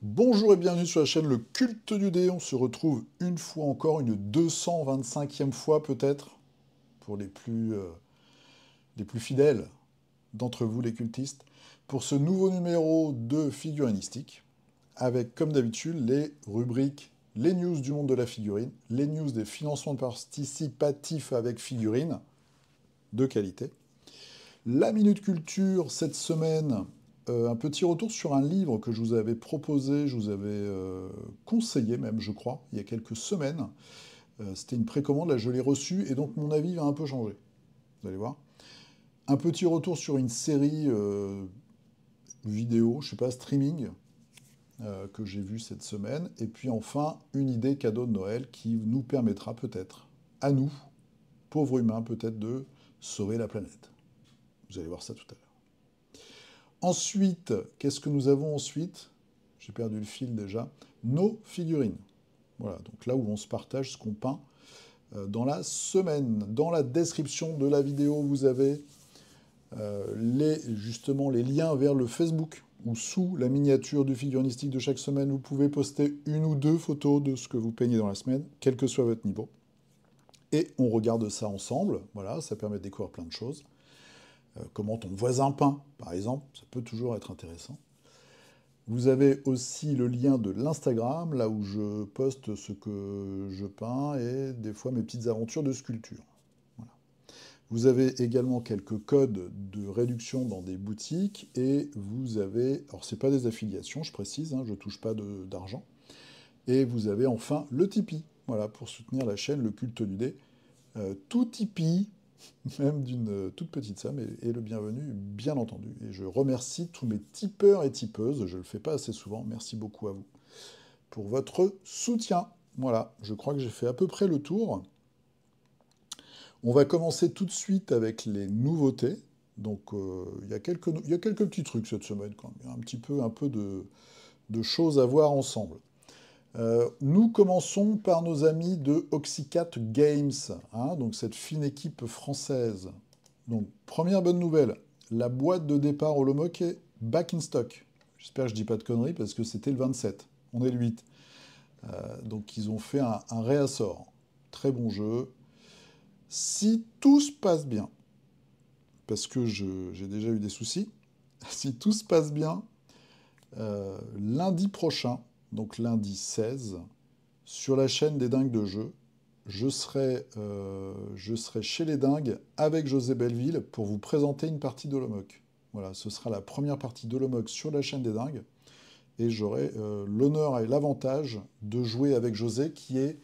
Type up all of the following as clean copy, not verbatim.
Bonjour et bienvenue sur la chaîne Le Culte du Dé. On se retrouve une fois encore, une 225e fois peut-être, pour les plus fidèles d'entre vous les cultistes, pour ce nouveau numéro de figurinistique, avec comme d'habitude les rubriques, les news du monde de la figurine, les news des financements participatifs avec figurines de qualité. La Minute Culture, cette semaine, un petit retour sur un livre que je vous avais proposé, je vous avais conseillé même, je crois, il y a quelques semaines. C'était une précommande, là je l'ai reçu, et donc mon avis va un peu changer. Vous allez voir. Un petit retour sur une série vidéo, je sais pas, streaming, que j'ai vue cette semaine. Et puis enfin, une idée cadeau de Noël qui nous permettra peut-être, à nous, pauvres humains, peut-être de sauver la planète. Vous allez voir ça tout à l'heure. Ensuite, qu'est-ce que nous avons ensuite? J'ai perdu le fil déjà. Nos figurines. Voilà, donc là où on se partage ce qu'on peint dans la semaine. Dans la description de la vidéo, vous avez justement les liens vers le Facebook, où sous la miniature du figurinistique de chaque semaine, vous pouvez poster une ou deux photos de ce que vous peignez dans la semaine, quel que soit votre niveau. Et on regarde ça ensemble, voilà, ça permet de découvrir plein de choses. Comment ton voisin peint, par exemple, ça peut toujours être intéressant. Vous avez aussi le lien de l'Instagram, là où je poste ce que je peins et des fois mes petites aventures de sculpture. Voilà. Vous avez également quelques codes de réduction dans des boutiques et vous avez, alors c'est pas des affiliations, je précise, hein, je touche pas d'argent. Et vous avez enfin le Tipeee, voilà, pour soutenir la chaîne Le Culte du Dé. Tout Tipeee, même d'une toute petite somme, et le bienvenu, bien entendu. Et je remercie tous mes tipeurs et tipeuses, je ne le fais pas assez souvent, merci beaucoup à vous, pour votre soutien. Voilà, je crois que j'ai fait à peu près le tour. On va commencer tout de suite avec les nouveautés. Donc, il y a quelques petits trucs cette semaine, quand même. Il y a un peu de choses à voir ensemble. Nous commençons par nos amis de Oxycat Games, hein, donc cette fine équipe française. Donc, première bonne nouvelle, la boîte de départ Holomoc est back in stock. J'espère que je dis pas de conneries parce que c'était le 27. On est le 8. Donc, ils ont fait un réassort. Très bon jeu. Si tout se passe bien, parce que j'ai déjà eu des soucis, si tout se passe bien, lundi prochain, donc lundi 16, sur la chaîne des Dingues de Jeux, je serai chez les Dingues avec José Belleville pour vous présenter une partie d'Holomoc. Voilà, ce sera la première partie d'Holomoc sur la chaîne des Dingues. Et j'aurai l'honneur et l'avantage de jouer avec José, qui est...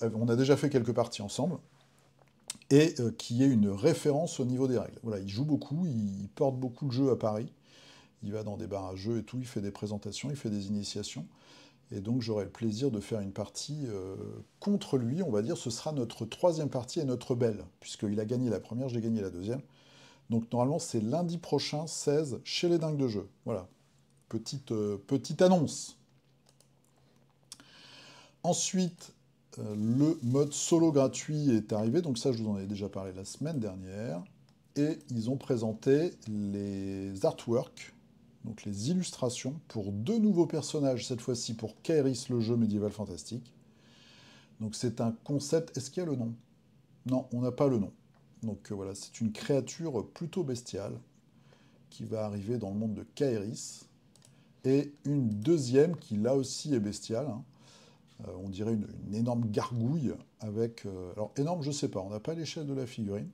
on a déjà fait quelques parties ensemble, et qui est une référence au niveau des règles. Voilà, il joue beaucoup, il porte beaucoup de jeux à Paris. Il va dans des bars à jeux et tout, il fait des présentations, il fait des initiations. Et donc j'aurai le plaisir de faire une partie contre lui, on va dire, ce sera notre troisième partie et notre belle, puisqu'il a gagné la première, j'ai gagné la deuxième. Donc normalement c'est lundi prochain, 16, chez les Dingues de Jeu. Voilà, petite annonce. Ensuite, le mode solo gratuit est arrivé, donc ça je vous en ai déjà parlé la semaine dernière. Et ils ont présenté les artworks, donc les illustrations, pour deux nouveaux personnages, cette fois-ci pour Kairis, le jeu médiéval fantastique. Donc c'est un concept, est-ce qu'il y a le nom? Non, on n'a pas le nom. Donc voilà, c'est une créature plutôt bestiale qui va arriver dans le monde de Kairis. Et une deuxième qui là aussi est bestiale, hein. On dirait une énorme gargouille avec... alors énorme, je sais pas, on n'a pas l'échelle de la figurine,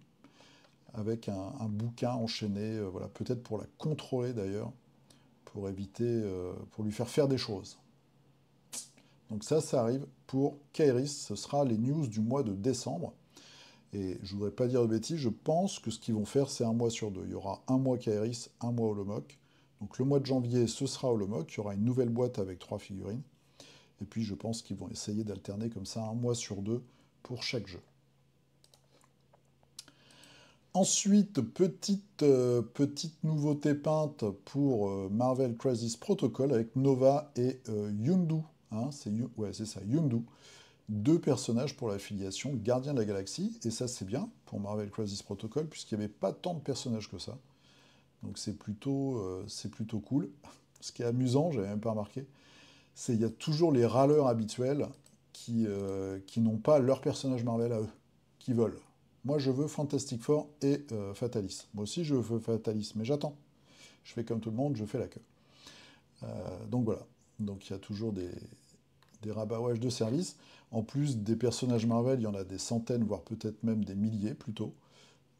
avec un bouquin enchaîné, voilà, peut-être pour la contrôler d'ailleurs, pour éviter, pour lui faire des choses. Donc ça arrive pour Kairis, ce sera les news du mois de décembre. Et je voudrais pas dire de bêtises, je pense que ce qu'ils vont faire, c'est un mois sur deux. Il y aura un mois Kairis, un mois Holomoc. Donc le mois de janvier, ce sera Holomoc, il y aura une nouvelle boîte avec 3 figurines. Et puis je pense qu'ils vont essayer d'alterner comme ça un mois sur deux pour chaque jeu. Ensuite, petite nouveauté peinte pour Marvel Crisis Protocol avec Nova et Yundu, ouais, c'est ça, Yondu. 2 personnages pour l'affiliation Gardien de la Galaxie, et ça c'est bien pour Marvel Crisis Protocol, puisqu'il n'y avait pas tant de personnages que ça. Donc c'est plutôt cool. Ce qui est amusant, j'avais même pas remarqué, c'est qu'il y a toujours les râleurs habituels qui n'ont pas leur personnage Marvel à eux, qui veulent. Moi je veux Fantastic Four et Fatalis. Moi aussi je veux Fatalis, mais j'attends. Je fais comme tout le monde, je fais la queue. Donc voilà. Donc il y a toujours des rabâchages de service. En plus des personnages Marvel, il y en a des centaines, voire peut-être même des milliers plutôt.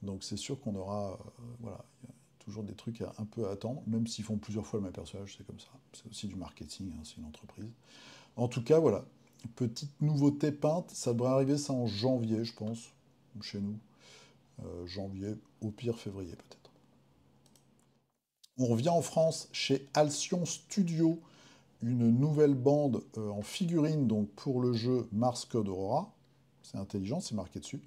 Donc c'est sûr qu'on aura, voilà, il y a toujours des trucs un peu à attendre, même s'ils font plusieurs fois le même personnage, c'est comme ça. C'est aussi du marketing, hein, c'est une entreprise. En tout cas, voilà, petite nouveauté peinte, ça devrait arriver ça en janvier, je pense, chez nous. Janvier, au pire février peut-être. On revient en France chez Alcyon Studio, une nouvelle bande en figurine donc pour le jeu Mars Code Aurora. C'est intelligent, c'est marqué dessus.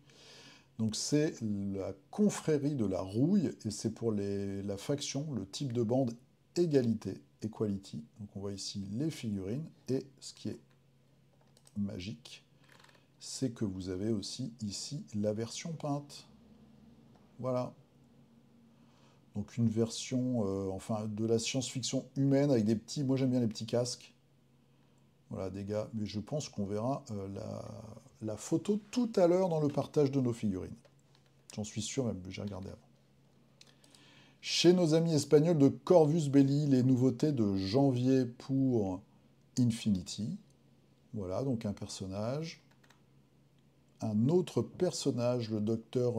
Donc c'est la confrérie de la rouille et c'est pour la faction, le type de bande égalité, equality. Donc on voit ici les figurines et ce qui est magique, c'est que vous avez aussi ici la version peinte. Voilà. Donc une version enfin de la science-fiction humaine avec des petits, moi j'aime bien les petits casques. Voilà, des gars, mais je pense qu'on verra la photo tout à l'heure dans le partage de nos figurines. J'en suis sûr même, j'ai regardé avant. Chez nos amis espagnols de Corvus Belli, les nouveautés de janvier pour Infinity. Voilà, donc un personnage. Un autre personnage, le docteur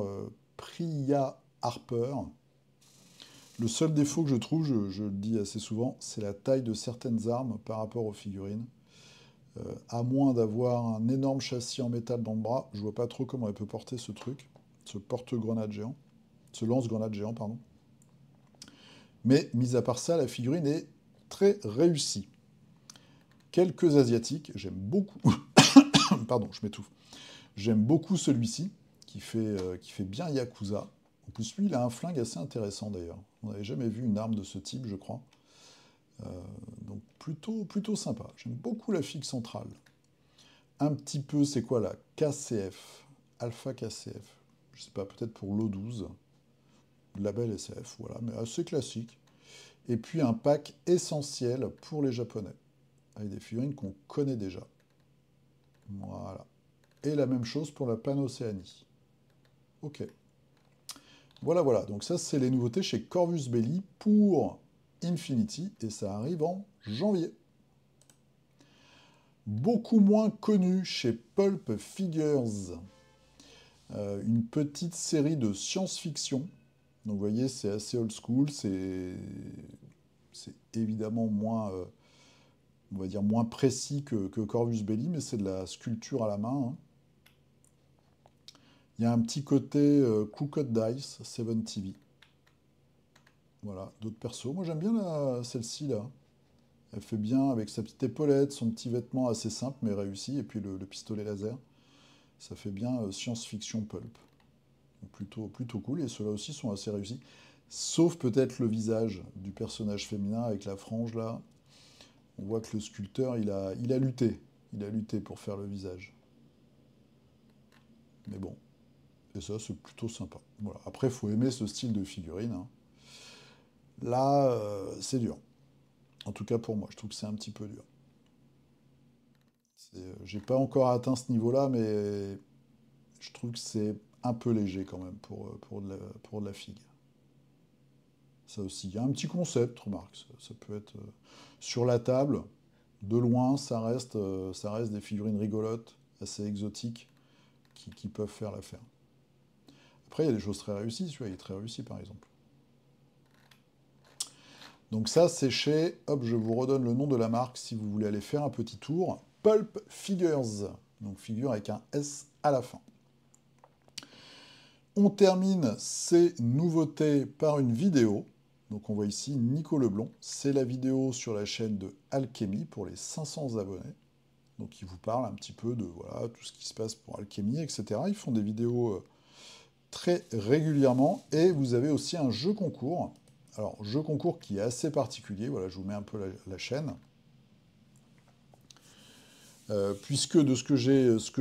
Priya Harper. Le seul défaut que je trouve, je le dis assez souvent, c'est la taille de certaines armes par rapport aux figurines. À moins d'avoir un énorme châssis en métal dans le bras, je vois pas trop comment elle peut porter ce truc, ce porte-grenade géant, ce lance-grenade géant, pardon. Mais, mis à part ça, la figurine est très réussie. Quelques asiatiques, j'aime beaucoup. Pardon, je m'étouffe. J'aime beaucoup celui-ci, qui fait bien Yakuza. En plus, lui, il a un flingue assez intéressant d'ailleurs. On n'avait jamais vu une arme de ce type, je crois. Donc plutôt sympa. J'aime beaucoup la figue centrale. Un petit peu, c'est quoi là? KCF. Alpha KCF. Je sais pas, peut-être pour l'O12. Label SF, voilà, mais assez classique. Et puis un pack essentiel pour les Japonais, avec des figurines qu'on connaît déjà. Voilà. Et la même chose pour la Panocéanie. Ok. Voilà, voilà. Donc ça, c'est les nouveautés chez Corvus Belli pour Infinity, et ça arrive en janvier. Beaucoup moins connu chez Pulp Figures, une petite série de science-fiction. Donc vous voyez, c'est assez old school, c'est évidemment moins, on va dire moins précis que Corvus Belli, mais c'est de la sculpture à la main. Hein. Il y a un petit côté Crooked Dice, 7 TV. Voilà, d'autres persos. Moi j'aime bien celle-ci là. Elle fait bien avec sa petite épaulette, son petit vêtement assez simple mais réussi, et puis le pistolet laser. Ça fait bien science-fiction pulp. Donc plutôt cool, et ceux-là aussi sont assez réussis. Sauf peut-être le visage du personnage féminin avec la frange là. On voit que le sculpteur, il a lutté. Il a lutté pour faire le visage. Mais bon. Et ça, c'est plutôt sympa. Voilà. Après, il faut aimer ce style de figurine. Hein. Là, c'est dur. En tout cas pour moi, je trouve que c'est un petit peu dur. J'ai pas encore atteint ce niveau-là, mais je trouve que c'est un peu léger quand même pour de la figue. Ça aussi, il y a un petit concept, remarque. Ça peut être sur la table, de loin, ça reste des figurines rigolotes, assez exotiques, qui peuvent faire l'affaire. Après, il y a des choses très réussies, celui-là il est très réussi par exemple. Donc ça, c'est chez, hop, je vous redonne le nom de la marque si vous voulez aller faire un petit tour. Pulp Figures, donc figure avec un S à la fin. On termine ces nouveautés par une vidéo. Donc on voit ici Nico Leblond, c'est la vidéo sur la chaîne de Alchemy pour les 500 abonnés. Donc il vous parle un petit peu de voilà, tout ce qui se passe pour Alchemy, etc. Ils font des vidéos très régulièrement. Et vous avez aussi un jeu concours. Alors, jeu concours qui est assez particulier. Voilà, je vous mets un peu la chaîne. puisque de ce que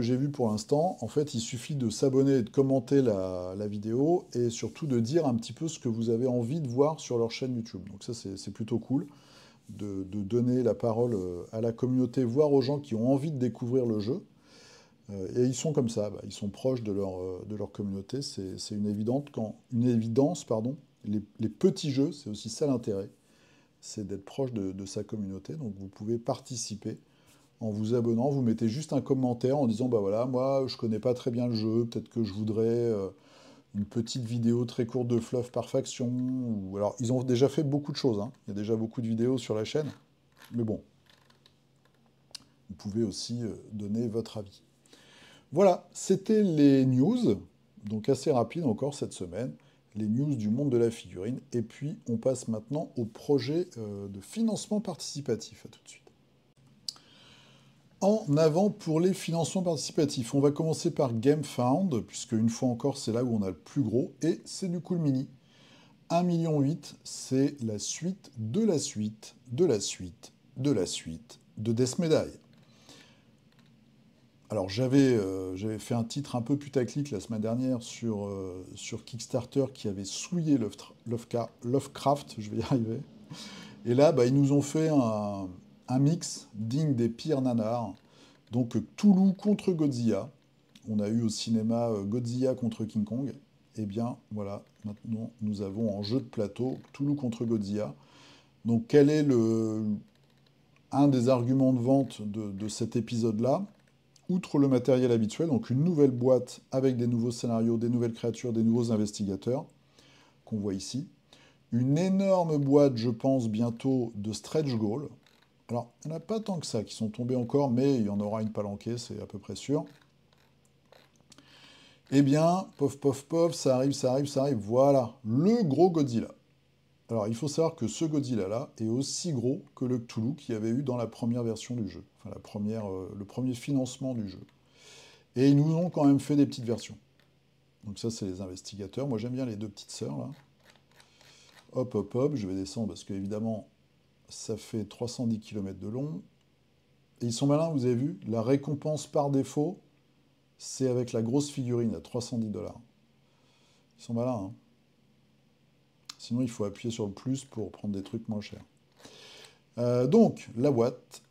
j'ai vu pour l'instant, en fait, il suffit de s'abonner et de commenter la vidéo, et surtout de dire un petit peu ce que vous avez envie de voir sur leur chaîne YouTube. Donc ça, c'est plutôt cool, de donner la parole à la communauté, voire aux gens qui ont envie de découvrir le jeu. Et ils sont comme ça, bah, ils sont proches de leur communauté, c'est une évidence, pardon. Les petits jeux, c'est aussi ça l'intérêt, c'est d'être proche de sa communauté, donc vous pouvez participer en vous abonnant, vous mettez juste un commentaire en disant, bah voilà, moi je connais pas très bien le jeu, peut-être que je voudrais une petite vidéo très courte de fluff par faction, ou alors ils ont déjà fait beaucoup de choses, hein. Il y a déjà beaucoup de vidéos sur la chaîne, mais bon, vous pouvez aussi donner votre avis. Voilà, c'était les news, donc assez rapide encore cette semaine, les news du monde de la figurine, et puis on passe maintenant au projet de financement participatif. À tout de suite. En avant pour les financements participatifs. On va commencer par GameFound, puisque une fois encore, c'est là où on a le plus gros, et c'est du Cool Mini. 1,8 million, c'est la suite de la suite de la suite de la suite de Death Medaille. Alors j'avais fait un titre un peu putaclic la semaine dernière sur Kickstarter qui avait souillé Lovecraft, je vais y arriver. Et là, bah, ils nous ont fait un mix digne des pires nanars. Donc Cthulhu contre Godzilla. On a eu au cinéma Godzilla contre King Kong. Eh bien, voilà, maintenant nous avons en jeu de plateau Cthulhu contre Godzilla. Donc quel est un des arguments de vente de cet épisode-là? Outre le matériel habituel, donc une nouvelle boîte avec des nouveaux scénarios, des nouvelles créatures, des nouveaux investigateurs, qu'on voit ici. Une énorme boîte, je pense, bientôt de stretch goals. Alors, il n'y en a pas tant que ça qui sont tombés encore, mais il y en aura une palanquée, c'est à peu près sûr. Eh bien, pof, pof, pof, ça arrive, ça arrive, ça arrive. Voilà, le gros Godzilla. Alors, il faut savoir que ce Godzilla-là est aussi gros que le Cthulhu qu'il y avait eu dans la première version du jeu. Enfin, le premier financement du jeu. Et ils nous ont quand même fait des petites versions. Donc ça, c'est les investigateurs. Moi, j'aime bien les deux petites sœurs, là. Hop, hop, hop, je vais descendre parce qu'évidemment, ça fait 310 km de long. Et ils sont malins, vous avez vu, la récompense par défaut, c'est avec la grosse figurine à 310 $. Ils sont malins, hein. Sinon, il faut appuyer sur le plus pour prendre des trucs moins chers. Donc, la boîte.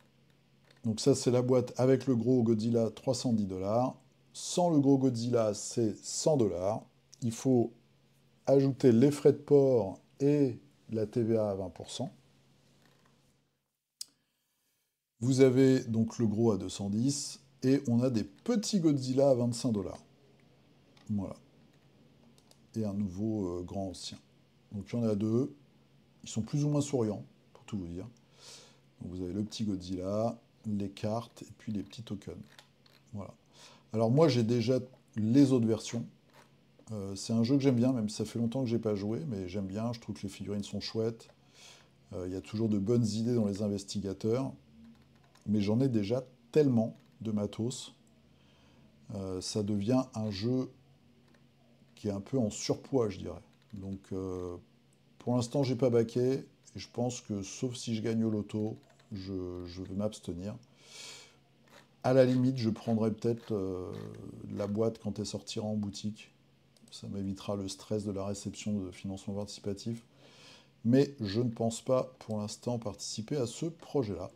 Donc ça, c'est la boîte avec le gros Godzilla, 310 $. Sans le gros Godzilla, c'est 100 $. Il faut ajouter les frais de port et la TVA à 20%. Vous avez donc le gros à 210 et on a des petits Godzilla à 25 $. Voilà. Et un nouveau grand ancien. Donc il y en a deux. Ils sont plus ou moins souriants, pour tout vous dire. Donc vous avez le petit Godzilla, les cartes et puis les petits tokens. Voilà. Alors moi j'ai déjà les autres versions. C'est un jeu que j'aime bien, même si ça fait longtemps que j'ai pas joué, mais j'aime bien, je trouve que les figurines sont chouettes. Il y a toujours de bonnes idées dans les investigateurs. Mais j'en ai déjà tellement de matos. Ça devient un jeu qui est un peu en surpoids, je dirais. Donc pour l'instant, j'ai pas baqué. Et je pense que sauf si je gagne au loto, je vais m'abstenir. À la limite, je prendrai peut-être la boîte quand elle sortira en boutique. Ça m'évitera le stress de la réception de financement participatif. Mais je ne pense pas pour l'instant participer à ce projet-là.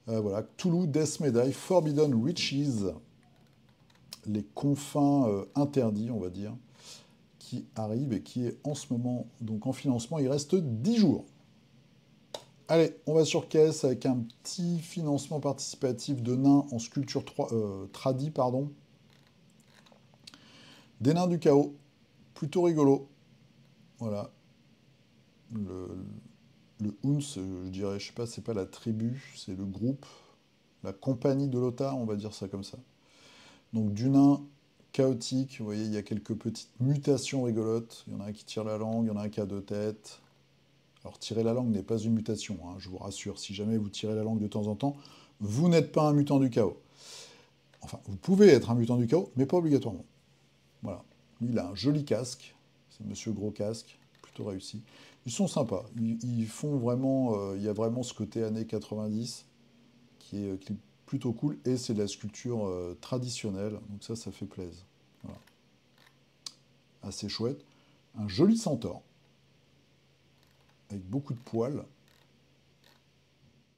Voilà, Cthulhu Death Medaille, Forbidden Riches, les confins interdits, on va dire, qui arrive et qui est en ce moment donc en financement. Il reste 10 jours. Allez, on va sur caisse avec un petit financement participatif de nains en sculpture tradi, pardon. Des nains du chaos, plutôt rigolo. Voilà. Le Huns, je dirais, je sais pas, c'est pas la tribu, c'est le groupe, la compagnie de Lothar, on va dire ça comme ça. Donc du nain chaotique, vous voyez, il y a quelques petites mutations rigolotes. Il y en a un qui tire la langue, il y en a un qui a deux têtes. Alors tirer la langue n'est pas une mutation, hein, je vous rassure. Si jamais vous tirez la langue de temps en temps, vous n'êtes pas un mutant du chaos. Enfin, vous pouvez être un mutant du chaos, mais pas obligatoirement. Voilà. Lui, il a un joli casque. C'est Monsieur Gros Casque, plutôt réussi. Ils sont sympas. Ils font vraiment... il y a vraiment ce côté années 90 qui est plutôt cool. Et c'est de la sculpture traditionnelle, donc ça fait plaisir. Voilà. Assez chouette. Un joli centaure, avec beaucoup de poils.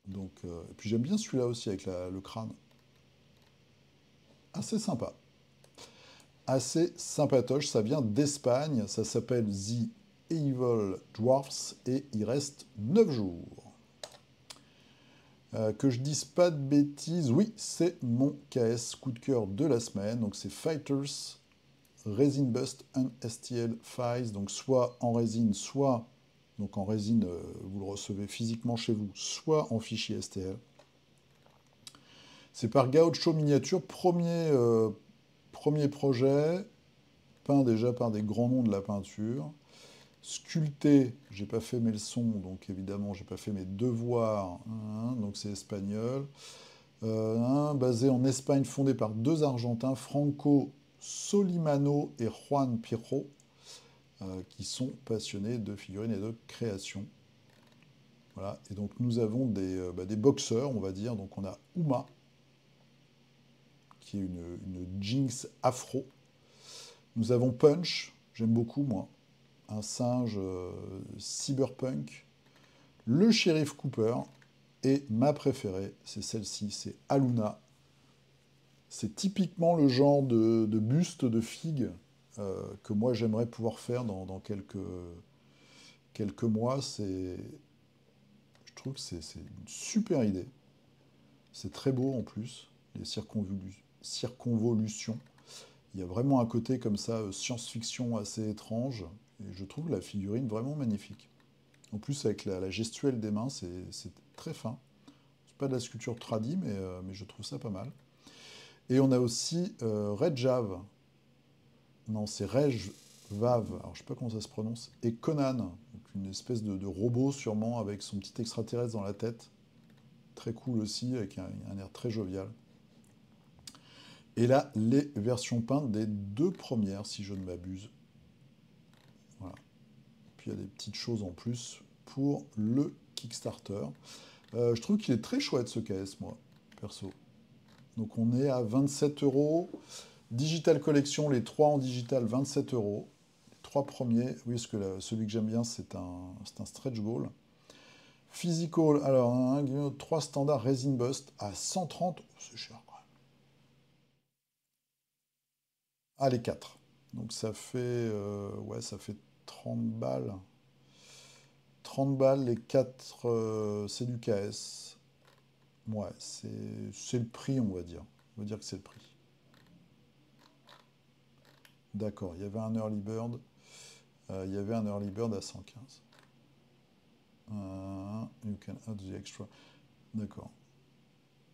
Donc, et puis j'aime bien celui-là aussi, avec le crâne. Assez sympa. Assez sympatoche, ça vient d'Espagne, ça s'appelle The Evil Dwarfs, et il reste 9 jours. Que je dise pas de bêtises, oui, c'est mon KS coup de cœur de la semaine, donc c'est Fighters Resin Bust and STL Files, donc soit en résine, soit donc en résine, vous le recevez physiquement chez vous, soit en fichier STL. C'est par Gaucho Miniature, premier projet, peint déjà par des grands noms de la peinture. Sculpté, j'ai pas fait mes leçons, donc évidemment j'ai pas fait mes devoirs, hein, donc c'est espagnol. Basé en Espagne, fondé par deux Argentins, Franco Solimano et Juan Pirro, qui sont passionnés de figurines et de création. Voilà, et donc nous avons des boxeurs, on va dire. Donc on a Uma, qui est une Jinx afro. Nous avons Punch, j'aime beaucoup moi, un singe cyberpunk. Le shérif Cooper, et ma préférée, c'est celle-ci, c'est Aluna. C'est typiquement le genre de buste de figue que moi j'aimerais pouvoir faire dans quelques mois. Je trouve que c'est une super idée. C'est très beau en plus, les circonvolutions. Il y a vraiment un côté comme ça, science-fiction assez étrange. Et je trouve la figurine vraiment magnifique. En plus, avec la gestuelle des mains, c'est très fin. C'est pas de la sculpture tradie, mais je trouve ça pas mal. Et on a aussi Red Jav. Non, c'est Rej Vav. Alors, je sais pas comment ça se prononce. Et Conan, donc une espèce de robot sûrement avec son petit extraterrestre dans la tête. Très cool aussi, avec un air très jovial. Et là, les versions peintes des deux premières, si je ne m'abuse. Voilà. Puis il y a des petites choses en plus pour le Kickstarter. Je trouve qu'il est très chouette ce KS, moi, perso. Donc on est à 27 euros. Digital Collection, les trois en digital, 27 euros. Les trois premiers, oui, parce que celui que j'aime bien, c'est un stretch goal. Physical, alors, 3 standards Resin Bust à 130, c'est cher quand même. Ah, les 4. Donc ça fait 30 balles. 30 balles, les 4, c'est du KS. Ouais, c'est le prix, on va dire. On va dire que c'est le prix. D'accord, il y avait un early bird. Il y avait un early bird à 115. You can add the extra. D'accord.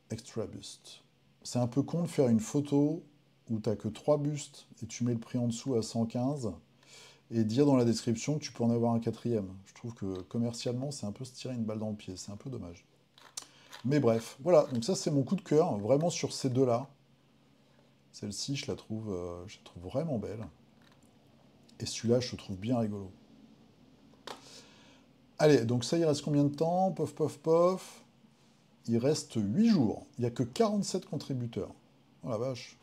Extra bust. C'est un peu con de faire une photo où t'as que 3 bustes et tu mets le prix en dessous à 115 et dire dans la description que tu peux en avoir un quatrième. Je trouve que commercialement, c'est un peu se tirer une balle dans le pied. C'est un peu dommage. Mais bref, voilà. Donc ça, c'est mon coup de cœur, vraiment sur ces deux-là. Celle-ci, je la trouve vraiment belle. Et celui-là, je le trouve bien rigolo. Allez, donc ça, il reste combien de temps? Pof, pof, pof. Il reste 8 jours. Il n'y a que 47 contributeurs. Oh la vache.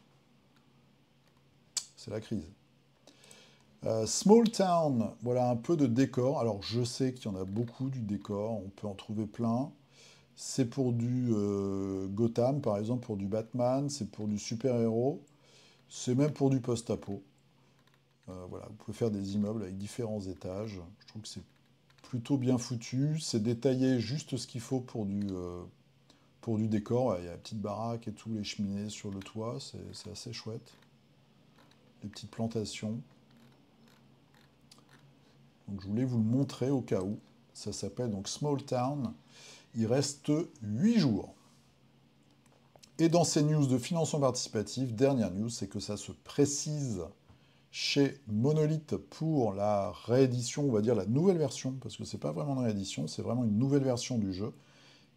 C'est la crise. Small Town, voilà un peu de décor. Alors je sais qu'il y en a beaucoup du décor, on peut en trouver plein. C'est pour du Gotham, par exemple, pour du Batman, c'est pour du super-héros, c'est même pour du post-apo. Voilà, vous pouvez faire des immeubles avec différents étages. Je trouve que c'est plutôt bien foutu. C'est détaillé juste ce qu'il faut pour du décor. Ouais, il y a la petite baraque et tout, les cheminées sur le toit, c'est assez chouette. Les petites plantations. Donc je voulais vous le montrer au cas où. Ça s'appelle donc Small Town. Il reste 8 jours. Et dans ces news de financement participatif, dernière news, c'est que ça se précise chez Monolith pour la réédition, on va dire la nouvelle version, parce que c'est pas vraiment une réédition, c'est vraiment une nouvelle version du jeu.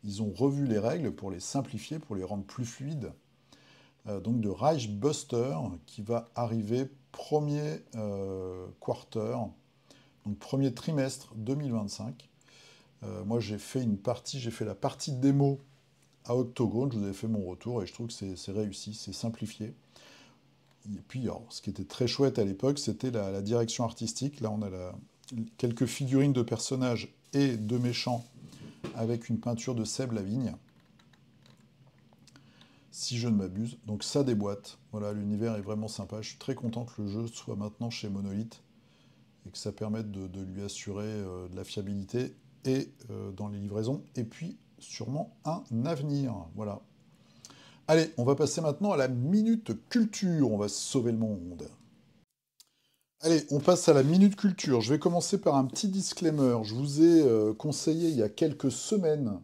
Ils ont revu les règles pour les simplifier, pour les rendre plus fluides. Donc de Reich Buster qui va arriver premier quarter, donc premier trimestre 2025. Moi j'ai fait la partie démo à Octogone, je vous avais fait mon retour et je trouve que c'est réussi, c'est simplifié. Et puis, alors, ce qui était très chouette à l'époque, c'était la direction artistique. Là, on a quelques figurines de personnages et de méchants avec une peinture de Seb Lavigne, si je ne m'abuse. Donc ça déboîte. Voilà, l'univers est vraiment sympa. Je suis très content que le jeu soit maintenant chez Monolith et que ça permette de lui assurer de la fiabilité et dans les livraisons. Et puis, sûrement un avenir. Voilà. Allez, on va passer maintenant à la minute culture. On va sauver le monde. Allez, on passe à la minute culture. Je vais commencer par un petit disclaimer. Je vous ai conseillé il y a quelques semaines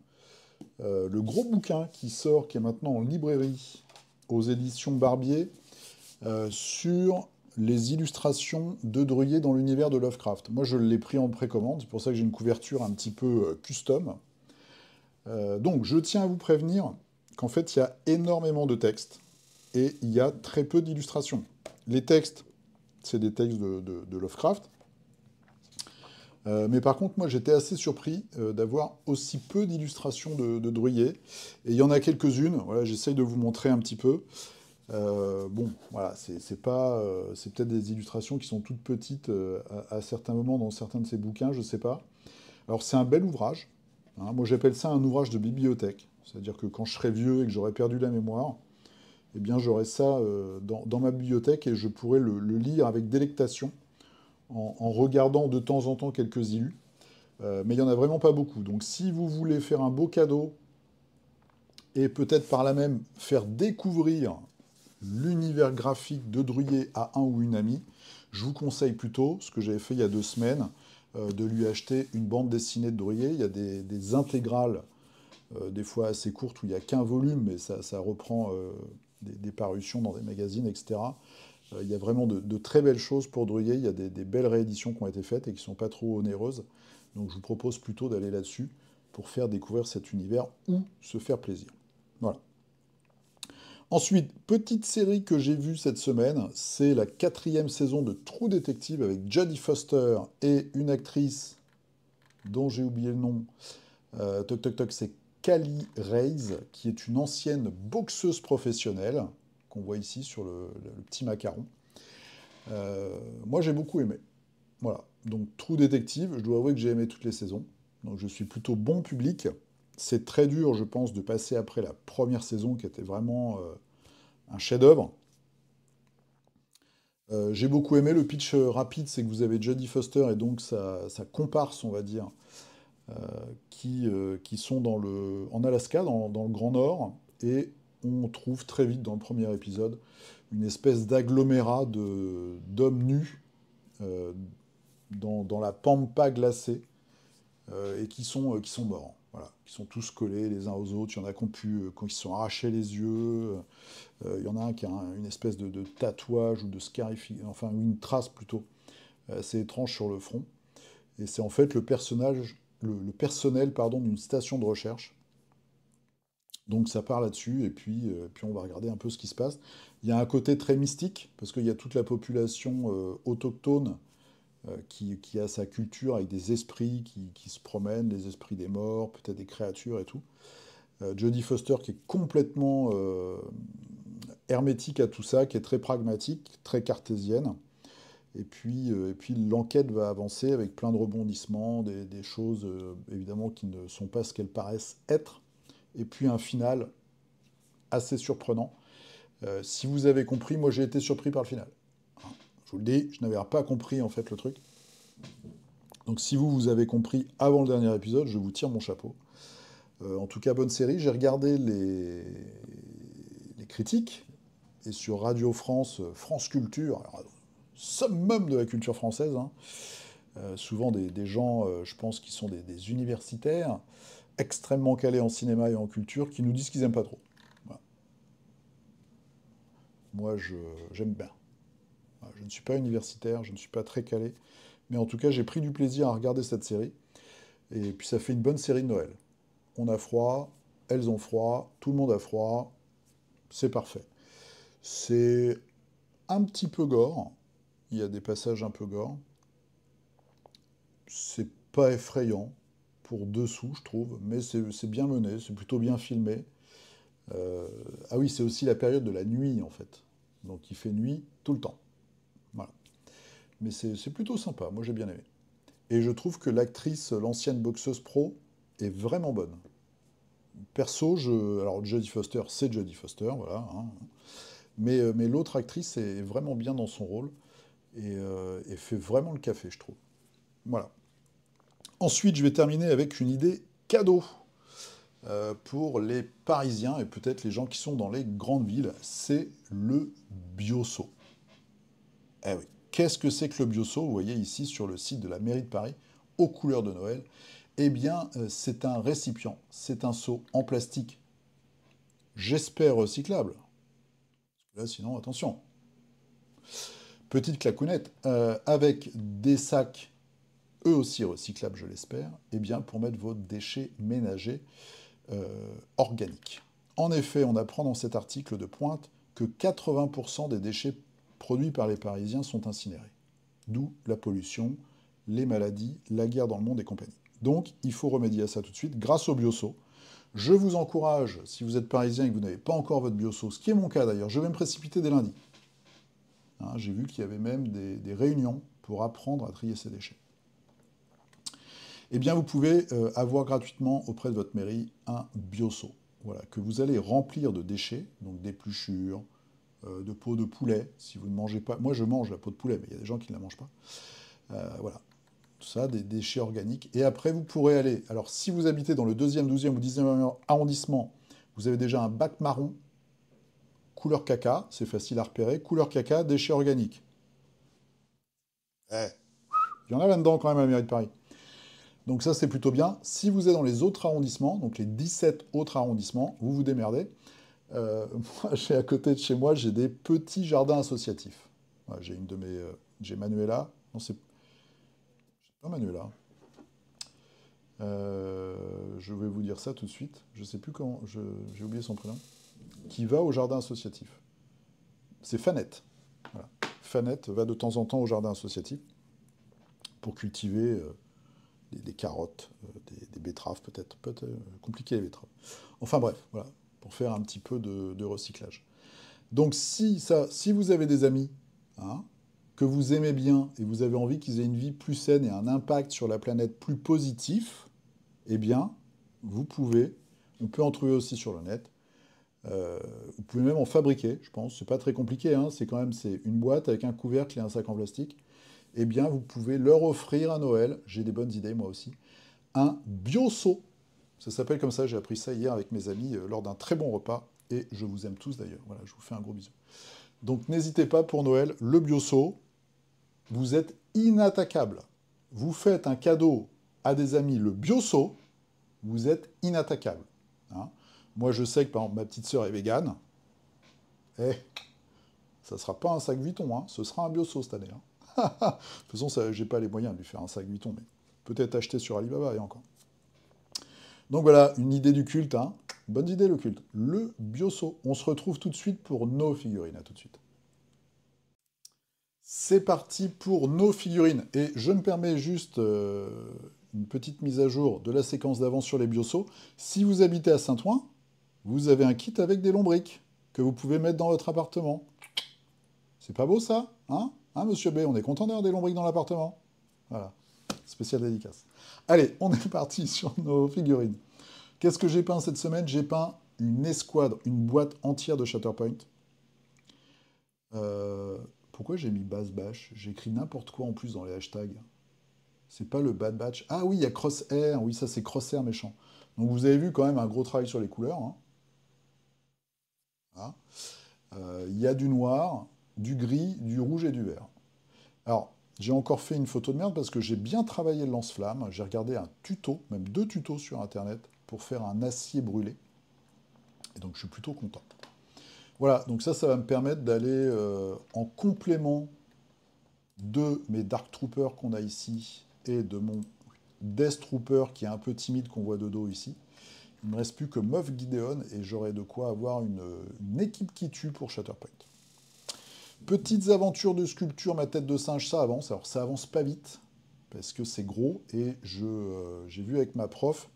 le gros bouquin qui sort, qui est maintenant en librairie aux éditions Barbier, sur les illustrations de Druyer dans l'univers de Lovecraft. Moi, je l'ai pris en précommande, c'est pour ça que j'ai une couverture un petit peu custom. Donc, je tiens à vous prévenir qu'en fait, il y a énormément de textes et il y a très peu d'illustrations. Les textes, c'est des textes de Lovecraft. Mais par contre, moi, j'étais assez surpris d'avoir aussi peu d'illustrations de Druyer. Et il y en a quelques-unes. Voilà, j'essaye de vous montrer un petit peu. Bon, voilà, c'est pas, c'est peut-être des illustrations qui sont toutes petites à certains moments dans certains de ces bouquins, je sais pas. Alors, c'est un bel ouvrage. Hein. Moi, j'appelle ça un ouvrage de bibliothèque. C'est-à-dire que quand je serai vieux et que j'aurai perdu la mémoire, eh bien, j'aurai ça dans ma bibliothèque et je pourrai le lire avec délectation en regardant de temps en temps quelques illus. Mais il n'y en a vraiment pas beaucoup. Donc si vous voulez faire un beau cadeau et peut-être par là même faire découvrir l'univers graphique de Druyer à un ou une amie, je vous conseille plutôt, ce que j'avais fait il y a 2 semaines, de lui acheter une bande dessinée de Druyer. Il y a des intégrales, des fois assez courtes, où il n'y a qu'un volume, mais ça reprend des parutions dans des magazines, etc. Il y a vraiment de très belles choses pour Druyer. Il y a des belles rééditions qui ont été faites et qui ne sont pas trop onéreuses. Donc je vous propose plutôt d'aller là-dessus pour faire découvrir cet univers ou se faire plaisir. Voilà. Ensuite, petite série que j'ai vue cette semaine, c'est la 4e saison de True Detective avec Jodie Foster et une actrice dont j'ai oublié le nom. Toc toc toc, c'est Callie Reyes, qui est une ancienne boxeuse professionnelle qu'on voit ici sur le petit macaron. Moi, j'ai beaucoup aimé. Voilà. Donc, True Detective, je dois avouer que j'ai aimé toutes les saisons. Donc, je suis plutôt bon public. C'est très dur, je pense, de passer après la première saison qui était vraiment un chef-d'œuvre. J'ai beaucoup aimé le pitch rapide, c'est que vous avez Jodie Foster et donc sa comparse, on va dire, qui sont en Alaska, dans le Grand Nord, et on trouve très vite dans le premier épisode une espèce d'agglomérat d'hommes nus euh, dans la pampa glacée et qui sont morts. Voilà, qui sont tous collés les uns aux autres. Il y en a qui se sont arrachés les yeux. Il y en a un qui a une espèce de tatouage ou de scarification, enfin une trace plutôt assez étrange sur le front. Et c'est en fait le personnel pardon, d'une station de recherche. Donc ça part là-dessus, et puis on va regarder un peu ce qui se passe. Il y a un côté très mystique, parce qu'il y a toute la population autochtone qui a sa culture avec des esprits qui se promènent, les esprits des morts, peut-être des créatures et tout. Jodie Foster qui est complètement hermétique à tout ça, qui est très pragmatique, très cartésienne. Et puis l'enquête va avancer avec plein de rebondissements, des choses évidemment qui ne sont pas ce qu'elles paraissent être. Et puis un final assez surprenant. Si vous avez compris, moi j'ai été surpris par le final. Je vous le dis, je n'avais pas compris en fait le truc. Donc si vous avez compris avant le dernier épisode, je vous tire mon chapeau. En tout cas, bonne série. J'ai regardé les critiques. Et sur Radio France, France Culture, alors, summum de la culture française, hein, souvent des gens, je pense, qui sont des universitaires, extrêmement calés en cinéma et en culture, qui nous disent qu'ils n'aiment pas trop. Voilà. Moi, j'aime bien. Voilà, je ne suis pas universitaire, je ne suis pas très calé, mais en tout cas, j'ai pris du plaisir à regarder cette série. Et puis, ça fait une bonne série de Noël. On a froid, elles ont froid, tout le monde a froid, c'est parfait. C'est un petit peu gore, il y a des passages un peu gore. C'est pas effrayant pour dessous, je trouve, mais c'est bien mené, c'est plutôt bien filmé. Ah oui, c'est aussi la période de la nuit, en fait. Donc il fait nuit tout le temps. Voilà. Mais c'est plutôt sympa, moi j'ai bien aimé. Et je trouve que l'actrice, l'ancienne boxeuse pro, est vraiment bonne. Perso, alors Jodie Foster, c'est Jodie Foster, voilà, hein. Mais l'autre actrice est vraiment bien dans son rôle et fait vraiment le café, je trouve. Voilà. Ensuite, je vais terminer avec une idée cadeau pour les Parisiens et peut-être les gens qui sont dans les grandes villes. C'est le Biosso. Eh oui. Qu'est-ce que c'est que le Biosso? Vous voyez ici sur le site de la mairie de Paris, aux couleurs de Noël. Eh bien, c'est un récipient, c'est un seau en plastique, j'espère recyclable. Là, sinon, attention. Petite claquonnette, avec des sacs, eux aussi recyclables, je l'espère, eh bien, pour mettre vos déchets ménagers organiques. En effet, on apprend dans cet article de pointe que 80% des déchets produits par les Parisiens sont incinérés. D'où la pollution, les maladies, la guerre dans le monde et compagnie. Donc, il faut remédier à ça tout de suite grâce au Biosso. Je vous encourage, si vous êtes parisien et que vous n'avez pas encore votre Biosso, ce qui est mon cas d'ailleurs, je vais me précipiter dès lundi. Hein, j'ai vu qu'il y avait même des réunions pour apprendre à trier ces déchets. Eh bien, vous pouvez avoir gratuitement auprès de votre mairie un Biosso, voilà, que vous allez remplir de déchets, donc d'épluchures, de peau de poulet, si vous ne mangez pas. Moi, je mange la peau de poulet, mais il y a des gens qui ne la mangent pas. Voilà, tout ça, des déchets organiques. Et après, vous pourrez aller. Alors, si vous habitez dans le 2e, 12e ou 19e arrondissement, vous avez déjà un bac marron, couleur caca, c'est facile à repérer. Couleur caca, déchets organiques. Eh, il y en a là-dedans quand même à la mairie de Paris. Donc ça, c'est plutôt bien. Si vous êtes dans les autres arrondissements, donc les 17 autres arrondissements, vous vous démerdez. Moi, à côté de chez moi, j'ai des petits jardins associatifs. Ouais, j'ai une de mes... j'ai Manuela. Non, c'est pas Manuela. Je vais vous dire ça tout de suite. Je sais plus comment... J'ai oublié son prénom. Qui va au jardin associatif. C'est Fanette. Voilà. Fanette va de temps en temps au jardin associatif pour cultiver des carottes, des betteraves peut-être. Peut-être compliqué les betteraves. Enfin bref, voilà. Pour faire un petit peu de recyclage. Donc si vous avez des amis, hein, que vous aimez bien et vous avez envie qu'ils aient une vie plus saine et un impact sur la planète plus positif, eh bien, on peut en trouver aussi sur le net. Vous pouvez même en fabriquer, je pense. C'est pas très compliqué, hein, c'est une boîte avec un couvercle et un sac en plastique. Eh bien, vous pouvez leur offrir à Noël, j'ai des bonnes idées moi aussi, un Biosso. Ça s'appelle comme ça, j'ai appris ça hier avec mes amis lors d'un très bon repas. Et je vous aime tous d'ailleurs. Voilà, je vous fais un gros bisou. Donc n'hésitez pas pour Noël, le Biosso, vous êtes inattaquable. Vous faites un cadeau à des amis, le Biosso, vous êtes inattaquable. Hein. Moi je sais que par exemple ma petite sœur est végane. Eh, ça sera pas un sac Vuitton, hein, ce sera un Biosso cette année. Hein. De toute façon, j'ai pas les moyens de lui faire un sac Vuitton, mais peut-être acheter sur Alibaba et encore. Donc voilà, une idée du culte, hein. Bonne idée le culte. Le Biosso. On se retrouve tout de suite pour nos figurines. À tout de suite. C'est parti pour nos figurines. Et je me permets juste une petite mise à jour de la séquence d'avant sur les Biosso. Si vous habitez à Saint-Ouen, vous avez un kit avec des lombriques que vous pouvez mettre dans votre appartement. C'est pas beau ça, hein? Hein, monsieur B, on est content d'avoir des lombriques dans l'appartement. Voilà, spécial dédicace. Allez, on est parti sur nos figurines. Qu'est-ce que j'ai peint cette semaine? J'ai peint une escouade, une boîte entière de Shatterpoint. Pourquoi j'ai mis Bass Bash? J'ai écrit n'importe quoi en plus dans les hashtags. C'est pas le Bad Batch. Ah oui, il y a Crosshair. Oui, ça c'est Crosshair méchant. Donc vous avez vu quand même un gros travail sur les couleurs. Hein. Voilà. Il y a du noir, du gris, du rouge et du vert. Alors, j'ai encore fait une photo de merde parce que j'ai bien travaillé le lance-flamme. J'ai regardé un tuto, même 2 tutos sur internet pour faire un acier brûlé. Et donc je suis plutôt content. Voilà, donc ça va me permettre d'aller en complément de mes Dark Troopers qu'on a ici et de mon Death Trooper qui est un peu timide qu'on voit de dos ici. Il ne me reste plus que Moff Gideon et j'aurai de quoi avoir une équipe qui tue pour Shatterpoint. Petites aventures de sculpture, ma tête de singe, ça avance. Alors ça avance pas vite parce que c'est gros et j'ai vu avec ma prof,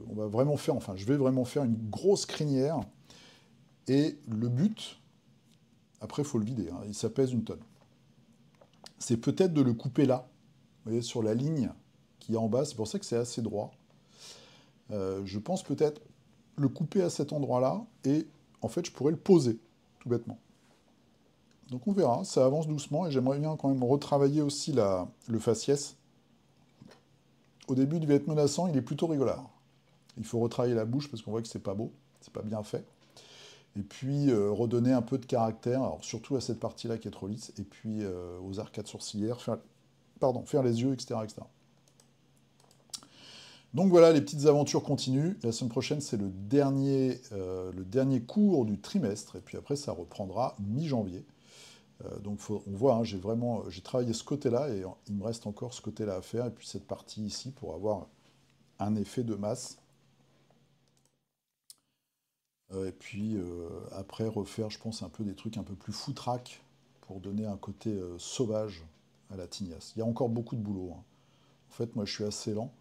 On va vraiment faire, enfin, je vais vraiment faire une grosse crinière. Et le but, après, il faut le vider, hein, ça pèse une tonne. C'est peut-être de le couper là, vous voyez, sur la ligne qu'il y a en bas. C'est pour ça que c'est assez droit. Je pense peut-être le couper à cet endroit-là, et en fait, je pourrais le poser, tout bêtement. Donc on verra, ça avance doucement, et j'aimerais bien quand même retravailler aussi le faciès. Au début, il devait être menaçant, il est plutôt rigolard. Il faut retravailler la bouche parce qu'on voit que c'est pas beau, c'est pas bien fait. Et puis redonner un peu de caractère, alors surtout à cette partie-là qui est trop lisse, et puis aux arcades sourcilières, faire les yeux, etc., etc. Donc voilà, les petites aventures continuent. La semaine prochaine, c'est le dernier cours du trimestre, et puis après, ça reprendra mi-janvier. Donc on voit, hein, j'ai travaillé ce côté-là, et il me reste encore ce côté-là à faire, et puis cette partie ici pour avoir un effet de masse. Et puis après, refaire, je pense, un peu des trucs un peu plus foutraque pour donner un côté sauvage à la tignasse. Il y a encore beaucoup de boulot, hein. En fait, moi, je suis assez lent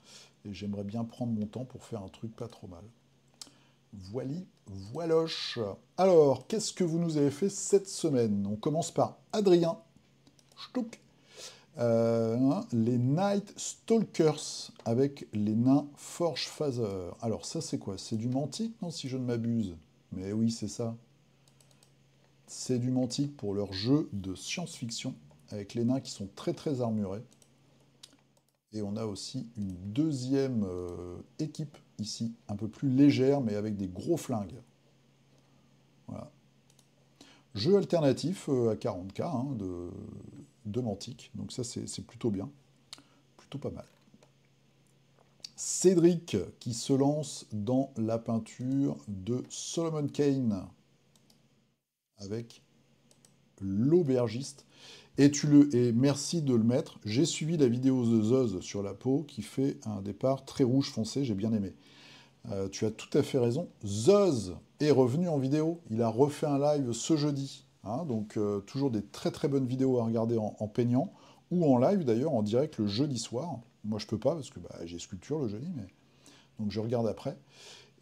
et j'aimerais bien prendre mon temps pour faire un truc pas trop mal. Voili, voiloche. Alors, qu'est-ce que vous nous avez fait cette semaine? On commence par Adrien. Ch'touk. Les Night Stalkers avec les nains Forge Phaser. Alors, ça, c'est quoi? C'est du Mantic, non, si je ne m'abuse? Mais oui, c'est ça. C'est du Mantic pour leur jeu de science-fiction avec les nains qui sont très très armurés. Et on a aussi une deuxième équipe ici, un peu plus légère, mais avec des gros flingues. Voilà. Jeu alternatif à 40K hein, de Mantic. Donc ça, c'est plutôt bien. Plutôt pas mal. Cédric qui se lance dans la peinture de Solomon Kane avec l'aubergiste. Et merci de le mettre. J'ai suivi la vidéo de Zoz sur la peau qui fait un départ très rouge foncé, j'ai bien aimé. Tu as tout à fait raison. Zoz est revenu en vidéo. Il a refait un live ce jeudi. Hein, donc toujours des très très bonnes vidéos à regarder en peignant ou en live d'ailleurs, en direct le jeudi soir. Moi je peux pas parce que j'ai sculpture le jeudi, mais donc je regarde après.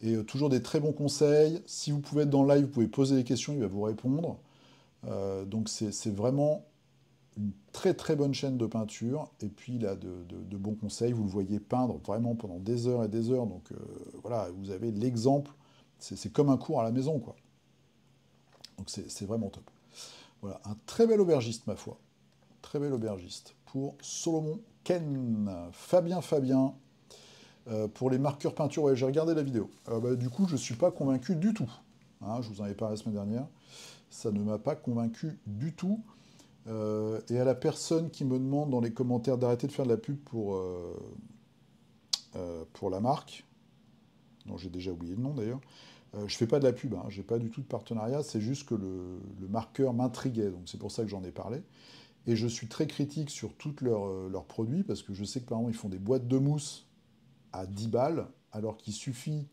Et toujours des très bons conseils. Si vous pouvez être dans le live, vous pouvez poser des questions, il va vous répondre. Donc c'est vraiment une très très bonne chaîne de peinture, et puis il a de bons conseils, vous le voyez peindre vraiment pendant des heures et des heures, donc voilà, vous avez l'exemple, c'est comme un cours à la maison, quoi. Donc c'est vraiment top. Voilà, un très bel aubergiste, ma foi. Très bel aubergiste. Pour Solomon Ken. Fabien. Pour les marqueurs peinture, ouais, j'ai regardé la vidéo. Du coup, je ne suis pas convaincu du tout. Hein, je vous en ai parlé la semaine dernière. Ça ne m'a pas convaincu du tout. Et à la personne qui me demande dans les commentaires d'arrêter de faire de la pub pour la marque, dont j'ai déjà oublié le nom d'ailleurs, je fais pas de la pub, hein, j'ai pas du tout de partenariat, c'est juste que le marqueur m'intriguait, donc c'est pour ça que j'en ai parlé. Et je suis très critique sur tous leurs produits, parce que je sais que par exemple ils font des boîtes de mousse à 10 balles, alors qu'il suffit,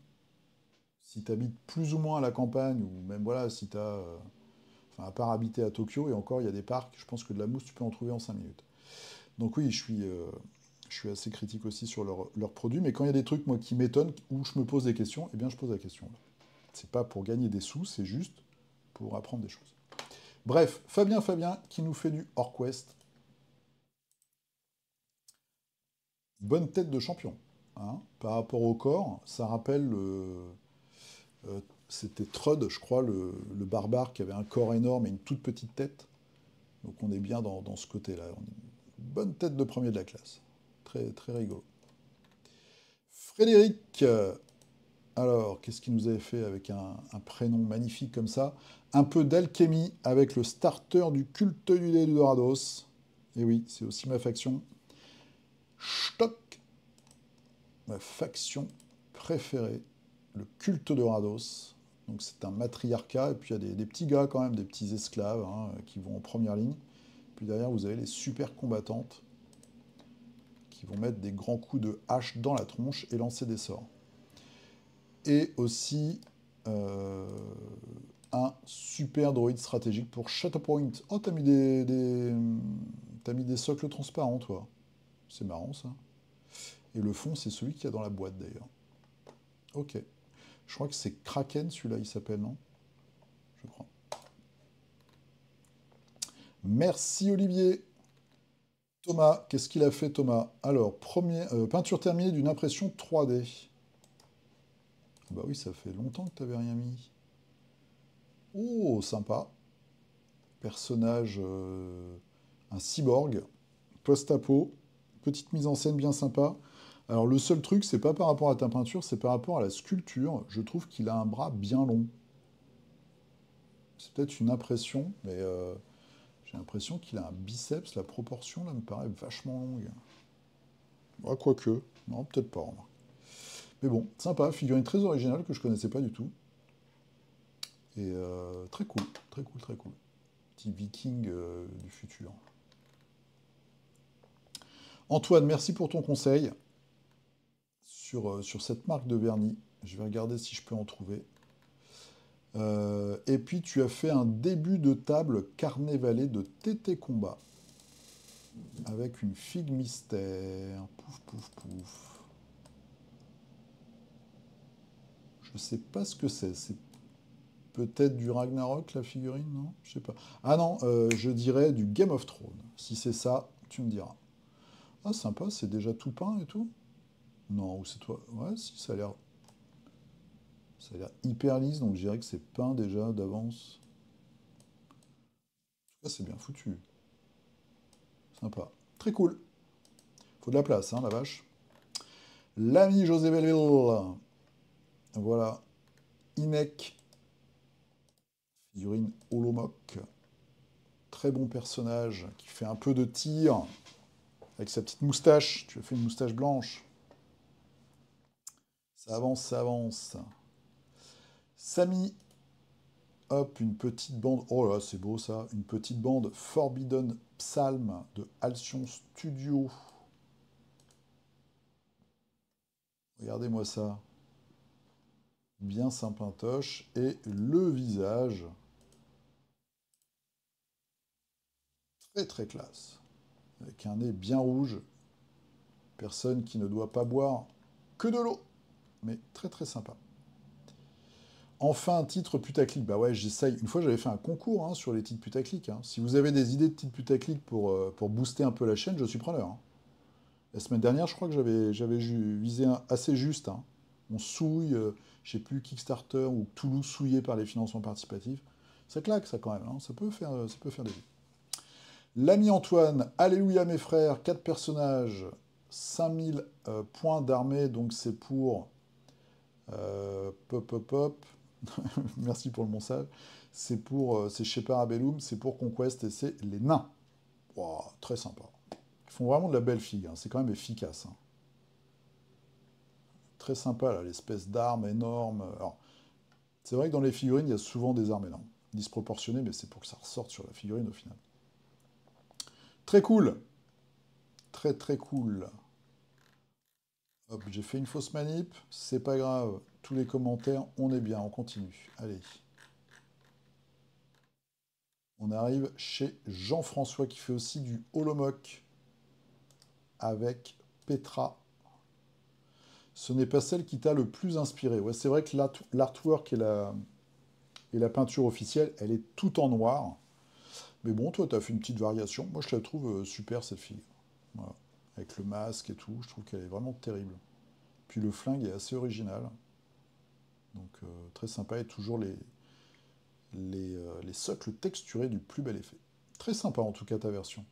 si tu habites plus ou moins à la campagne, ou même voilà, si tu as... Enfin, à part habiter à Tokyo, et encore, il y a des parcs, je pense que de la mousse, tu peux en trouver en 5 minutes. Donc oui, je suis assez critique aussi sur leurs produits, mais quand il y a des trucs, moi, qui m'étonnent, où je me pose des questions, eh bien, je pose la question. C'est pas pour gagner des sous, c'est juste pour apprendre des choses. Bref, Fabien, qui nous fait du Orquest. Bonne tête de champion. Hein. Par rapport au corps, ça rappelle c'était Trud, je crois, le barbare qui avait un corps énorme et une toute petite tête. Donc on est bien dans ce côté-là. On est une bonne tête de premier de la classe. Très, très rigolo. Frédéric, alors, qu'est-ce qu'il nous avait fait avec un prénom magnifique comme ça? Un peu d'alchimie avec le starter du culte du dé du Dorados. Et oui, c'est aussi ma faction. Stock, ma faction préférée, le culte de Dorados. Donc c'est un matriarcat, et puis il y a des petits gars quand même, des petits esclaves hein, qui vont en première ligne. Puis derrière, vous avez les super combattantes qui vont mettre des grands coups de hache dans la tronche et lancer des sorts. Et aussi un super droïde stratégique pour Shatterpoint. Oh, t'as mis des socles transparents, toi. C'est marrant, ça. Et le fond, c'est celui qu'il y a dans la boîte, d'ailleurs. Ok. Je crois que c'est Kraken, celui-là, il s'appelle, non? Je crois. Merci Olivier. Thomas, qu'est-ce qu'il a fait Thomas? Alors, peinture terminée d'une impression 3D. Bah oui, ça fait longtemps que t'avais rien mis. Oh, sympa. Personnage, un cyborg, post-apo, petite mise en scène bien sympa. Alors le seul truc, c'est pas par rapport à ta peinture, c'est par rapport à la sculpture. Je trouve qu'il a un bras bien long. C'est peut-être une impression, mais j'ai l'impression qu'il a un biceps. La proportion là me paraît vachement longue. Ah, quoique, non, peut-être pas. Remarque. Mais bon, sympa, figurine très originale que je connaissais pas du tout. Et très cool, très cool, très cool. Petit viking du futur. Antoine, merci pour ton conseil sur cette marque de vernis. Je vais regarder si je peux en trouver. Et puis tu as fait un début de table carnavalet de TT Combat avec une figue mystère. Pouf, pouf, pouf. Je sais pas ce que c'est. C'est peut-être du Ragnarok la figurine, non? Je sais pas. Ah non, je dirais du Game of Thrones. Si c'est ça, tu me diras. Ah sympa, c'est déjà tout peint et tout? Non, ou c'est toi? Ouais, si, ça a l'air hyper lisse, donc je dirais que c'est peint déjà d'avance. En tout cas, c'est bien foutu. Sympa. Très cool. Faut de la place, hein, la vache. L'ami José Belleville. Voilà. Inek. Figurine Holomoc. Très bon personnage qui fait un peu de tir avec sa petite moustache. Tu as fait une moustache blanche. Ça avance, ça avance. Samy. Hop, une petite bande. Oh là, c'est beau ça. Une petite bande Forbidden Psalm de Alcyon Studio. Regardez-moi ça. Bien sympatoche. Et le visage. Très très classe. Avec un nez bien rouge. Personne qui ne doit pas boire que de l'eau. Mais très très sympa. Enfin, un titre putaclic. Bah ouais, j'essaye. Une fois, j'avais fait un concours hein, sur les titres putaclic. Hein. Si vous avez des idées de titres putaclic pour booster un peu la chaîne, je suis preneur. Hein. La semaine dernière, je crois que j'avais visé assez juste. Hein. On souille, je sais plus, Kickstarter ou Toulouse souillé par les financements participatifs. Ça claque, ça quand même. Hein. Ça peut faire des vues. L'ami Antoine, Alléluia mes frères, 4 personnages, 5000 points d'armée, donc c'est pour pop pop pop. Merci pour le monsage. C'est chez Parabellum, c'est pour Conquest et c'est les nains. Wow, très sympa. Ils font vraiment de la belle figue, hein. C'est quand même efficace. Hein. Très sympa, là, l'espèce d'arme énorme. Alors, c'est vrai que dans les figurines, il y a souvent des armes énormes. Disproportionnées, mais c'est pour que ça ressorte sur la figurine au final. Très cool. Très très cool. Hop, j'ai fait une fausse manip, c'est pas grave. Tous les commentaires, on est bien, on continue. Allez. On arrive chez Jean-François qui fait aussi du holomoc avec Petra. Ce n'est pas celle qui t'a le plus inspiré. Ouais, c'est vrai que l'artwork et la peinture officielle, elle est tout en noir. Mais bon, toi, tu as fait une petite variation. Moi, je la trouve super, cette fille. Voilà. Avec le masque et tout, je trouve qu'elle est vraiment terrible. Puis le flingue est assez original. Donc, très sympa. Et toujours les socles texturés du plus bel effet. Très sympa, en tout cas, ta version.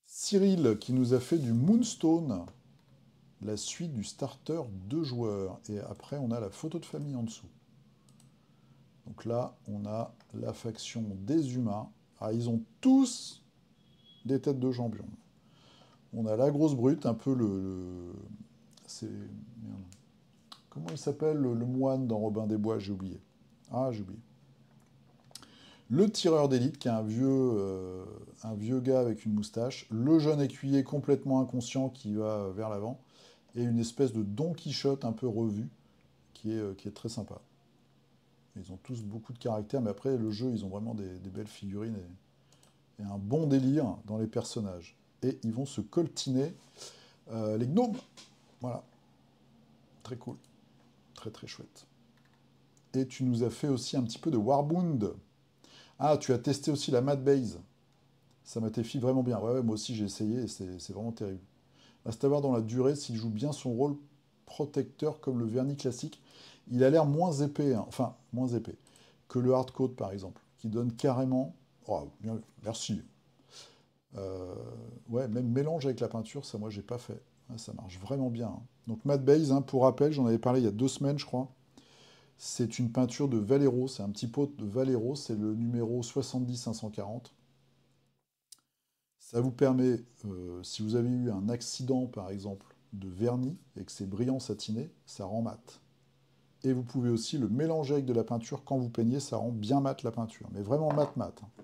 Cyril, qui nous a fait du Moonstone, la suite du starter 2 joueurs. Et après, on a la photo de famille en dessous. Donc là, on a la faction des humains. Ah, ils ont tous des têtes de champion. On a la grosse brute, un peu c'est... Merde. Comment il s'appelle le moine dans Robin des Bois? J'ai oublié. Ah, j'ai oublié. Le tireur d'élite, qui est un vieux gars avec une moustache. Le jeune écuyer complètement inconscient qui va vers l'avant. Et une espèce de Don Quichotte un peu revu, qui est très sympa. Ils ont tous beaucoup de caractère, mais après, le jeu, ils ont vraiment des belles figurines et un bon délire dans les personnages. Et ils vont se coltiner les gnomes. Voilà. Très cool. Très très chouette. Et tu nous as fait aussi un petit peu de Warbund. Ah, tu as testé aussi la Mad Base. Ça m'a fait vraiment bien. Ouais, ouais, moi aussi j'ai essayé et c'est vraiment terrible. Reste à voir dans la durée s'il joue bien son rôle protecteur comme le vernis classique. Il a l'air moins épais, hein, enfin moins épais, que le hardcoat par exemple, qui donne carrément. Oh, merci. Euh, ouais, même mélange avec la peinture, ça moi j'ai pas fait. Ouais, ça marche vraiment bien, hein. Donc Mad Base, hein, pour rappel, j'en avais parlé il y a 2 semaines, je crois. C'est une peinture de Valero, c'est un petit pot de Valero, c'est le numéro 70-540. Ça vous permet, si vous avez eu un accident par exemple de vernis et que c'est brillant satiné, ça rend mat. Et vous pouvez aussi le mélanger avec de la peinture quand vous peignez, ça rend bien mat la peinture. Mais vraiment mat mat, hein.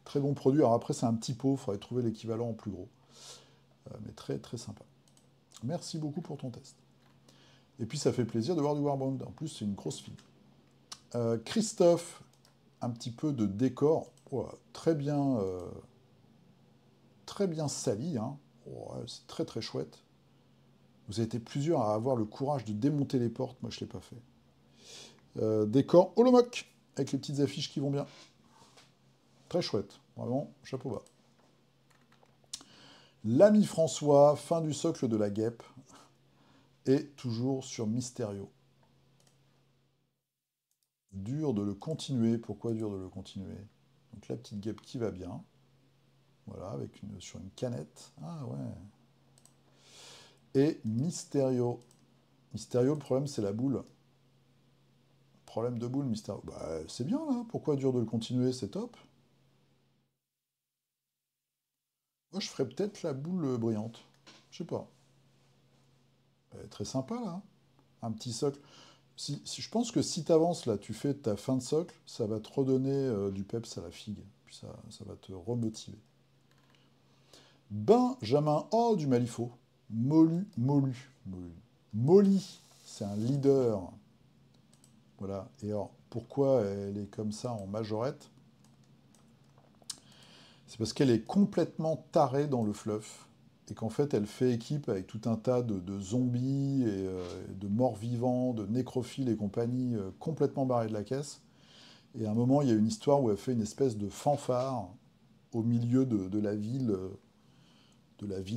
Très bon produit. Alors après c'est un petit pot, il faudrait trouver l'équivalent en plus gros. Mais très très sympa. Merci beaucoup pour ton test. Et puis ça fait plaisir de voir du Warband. En plus c'est une grosse fille. Christophe, un petit peu de décor. Voilà, très bien sali, hein. Ouais, c'est très très chouette. Vous avez été plusieurs à avoir le courage de démonter les portes. Moi, je ne l'ai pas fait. Décor holomoc, avec les petites affiches qui vont bien. Très chouette. Vraiment, chapeau bas. L'ami François, fin du socle de la guêpe. Et toujours sur Mysterio. Dur de le continuer. Pourquoi dur de le continuer? Donc la petite guêpe qui va bien. Voilà, sur une canette. Ah ouais. Et Mysterio. Mysterio, le problème, c'est la boule. Problème de boule, Mysterio. Bah, c'est bien, là. Pourquoi dur de le continuer? C'est top. Moi, je ferais peut-être la boule brillante. Je sais pas. Elle est très sympa, là, hein. Un petit socle. Je pense que si t'avances, là, tu fais ta fin de socle, ça va te redonner du peps à la figue. Puis ça va te remotiver. Benjamin, oh, du Malifaux. Molu. Molly, c'est un leader. Voilà. Et alors, pourquoi elle est comme ça en majorette? C'est parce qu'elle est complètement tarée dans le fluff et qu'en fait elle fait équipe avec tout un tas de zombies et de morts vivants, de nécrophiles et compagnie complètement barrés de la caisse. Et à un moment, il y a une histoire où elle fait une espèce de fanfare au milieu de la ville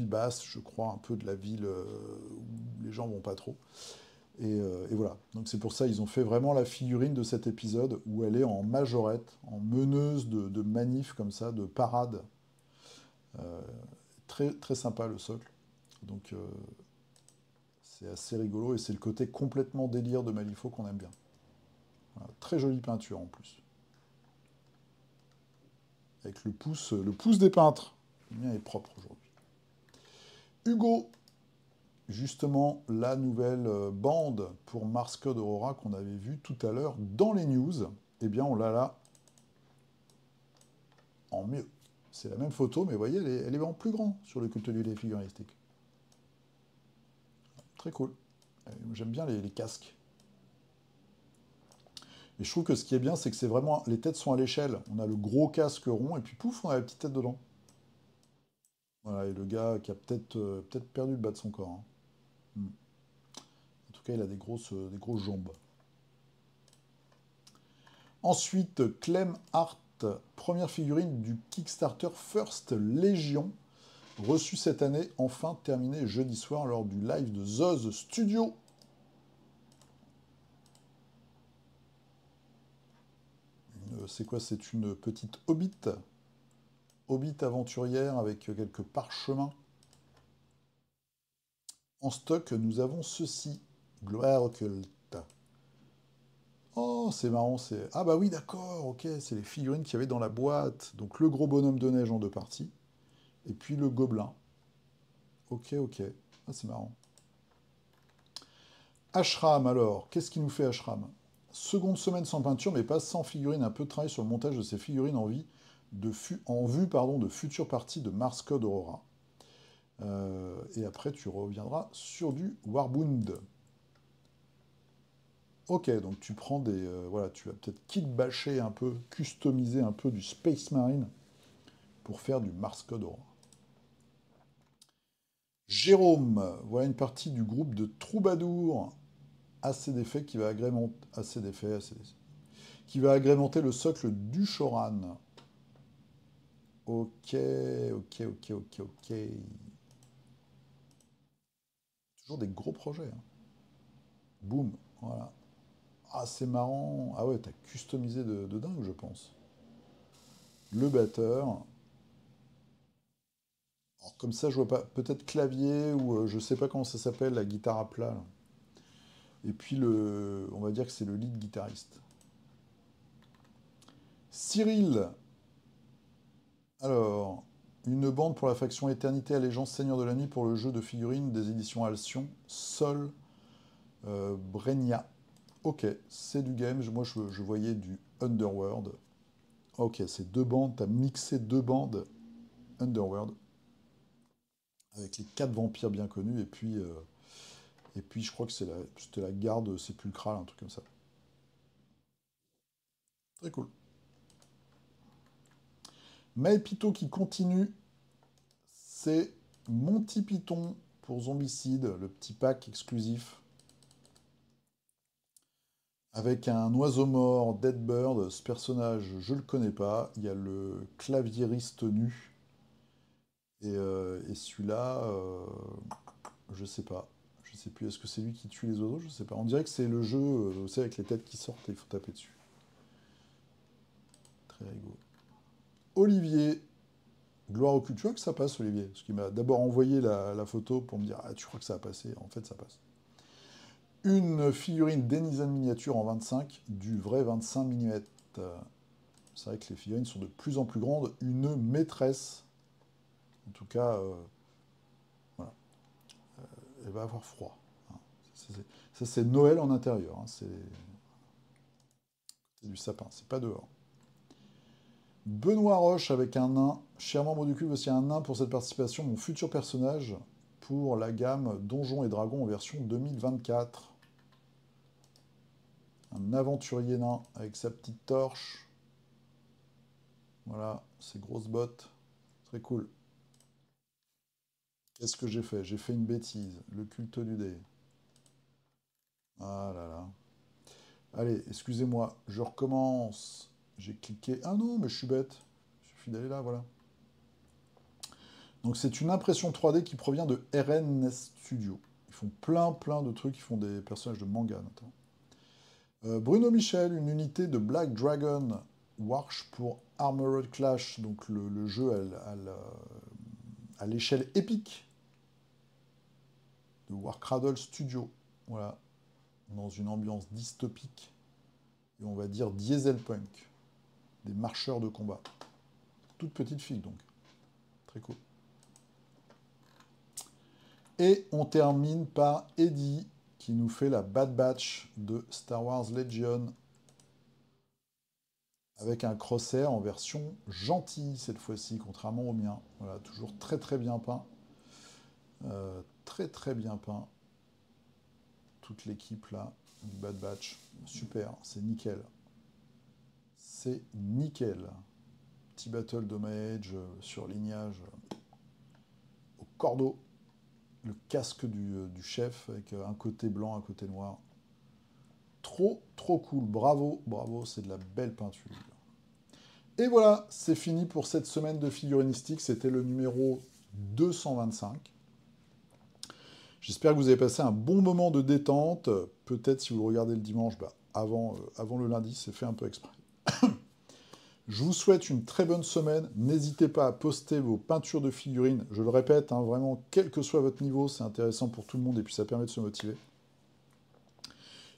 basse, je crois, un peu de la ville où les gens vont pas trop. Et voilà. Donc c'est pour ça ils ont fait vraiment la figurine de cet épisode où elle est en majorette, en meneuse de manif comme ça, de parade. Euh, Très, très sympa le socle. Donc c'est assez rigolo et c'est le côté complètement délire de Malifaux qu'on aime bien. Voilà, très jolie peinture en plus. Avec le pouce des peintres. Le mien est propre aujourd'hui. Hugo, justement la nouvelle bande pour Mars Code Aurora qu'on avait vue tout à l'heure dans les news. Eh bien on l'a là en mieux. C'est la même photo, mais vous voyez, elle est en plus grand sur le contenu des figuristiques. Très cool. J'aime bien les casques. Et je trouve que ce qui est bien, c'est que c'est vraiment. Les têtes sont à l'échelle. On a le gros casque rond, et puis pouf, on a la petite tête dedans. Voilà, et le gars qui a peut-être perdu le bas de son corps, hein. Hmm. En tout cas, il a des grosses jambes. Ensuite, Clem Hart, première figurine du Kickstarter First Legion, reçue cette année, enfin terminée jeudi soir lors du live de Zoz Studio. C'est quoi? C'est une petite hobbit aventurière avec quelques parchemins. En stock, nous avons ceci. Gloire occulte. Oh, c'est marrant, c'est... Ah bah oui, d'accord, ok, c'est les figurines qu'il y avait dans la boîte. Donc le gros bonhomme de neige en 2 parties, et puis le gobelin. Ok, ok. Ah, c'est marrant. Ashram, alors, qu'est-ce qui nous fait Ashram? Seconde semaine sans peinture, mais pas sans figurines. Un peu de travail sur le montage de ces figurines en vue de futures parties de Mars Code Aurora. Et après, tu reviendras sur du Warbund. Ok, donc tu prends voilà, tu vas peut-être kit-bâcher un peu, customiser un peu du Space Marine pour faire du Mars Code Aurora. Jérôme, voilà une partie du groupe de Troubadour ACDF qui va agrémenter qui va agrémenter le socle du Choran. Ok, ok, ok, ok, ok. Toujours des gros projets, hein. Boum, voilà. Ah, c'est marrant. Ah ouais, t'as customisé de dingue, je pense. Le batteur. Alors, comme ça, je vois pas. Peut-être clavier ou je sais pas comment ça s'appelle, la guitare à plat, là. Et puis on va dire que c'est le lead guitariste. Cyril. Alors, une bande pour la faction Éternité Allégeance Seigneur de la Nuit pour le jeu de figurines des éditions Alcyon. Sol Brenia. Ok, c'est du game. Moi, je voyais du Underworld. Ok, c'est deux bandes. T'as mixé deux bandes Underworld avec les quatre vampires bien connus et puis je crois que c'était la garde sépulcrale, un truc comme ça. Très cool. Maepito qui continue, c'est Monty Python pour Zombicide, le petit pack exclusif avec un oiseau mort, Deadbird. Ce personnage, je le connais pas. Il y a le claviériste nu et celui-là, je sais pas. Je sais plus. Est-ce que c'est lui qui tue les oiseaux? Je sais pas. On dirait que c'est le jeu, vous savez, avec les têtes qui sortent et il faut taper dessus. Très rigolo. Olivier, gloire au cul. Tu vois que ça passe, Olivier? Parce qu'il m'a d'abord envoyé la photo pour me dire ah, tu crois que ça a passé? En fait, ça passe. Une figurine Denizen miniature en 25, du vrai 25 mm. C'est vrai que les figurines sont de plus en plus grandes. Une maîtresse, en tout cas, voilà, elle va avoir froid, hein. Ça, c'est Noël en intérieur, hein. C'est du sapin, c'est pas dehors. Benoît Roche avec un nain. Cher membre du cube, aussi un nain pour cette participation. Mon futur personnage pour la gamme Donjons et Dragons en version 2024. Un aventurier nain avec sa petite torche. Voilà, ses grosses bottes. Très cool. Qu'est-ce que j'ai fait? J'ai fait une bêtise. Le culte du dé. Ah là là. Allez, excusez-moi, je recommence. J'ai cliqué. Ah non, mais je suis bête. Il suffit d'aller là, voilà. Donc c'est une impression 3D qui provient de RN Studio. Ils font plein de trucs. Ils font des personnages de manga notamment. Bruno Michel, une unité de Black Dragon Warsh pour Armored Clash. Donc le jeu à l'échelle épique de Warcradle Studio. Voilà, dans une ambiance dystopique. Et on va dire dieselpunk. Des marcheurs de combat. Toute petite fille donc. Très cool. Et on termine par Eddie qui nous fait la Bad Batch de Star Wars Legion avec un crosshair en version gentille cette fois-ci, contrairement au mien. Voilà, toujours très bien peint. Très bien peint. Toute l'équipe là du Bad Batch. Super, c'est nickel. C'est nickel. Petit battle damage, surlignage au cordeau. Le casque du chef avec un côté blanc, un côté noir. Trop cool. Bravo, c'est de la belle peinture. Et voilà, c'est fini pour cette semaine de figurinistique. C'était le numéro 225. J'espère que vous avez passé un bon moment de détente. Peut-être si vous le regardez le dimanche, avant le lundi, c'est fait un peu exprès. Je vous souhaite une très bonne semaine. N'hésitez pas à poster vos peintures de figurines. Je le répète, hein, vraiment, quel que soit votre niveau, c'est intéressant pour tout le monde et puis ça permet de se motiver.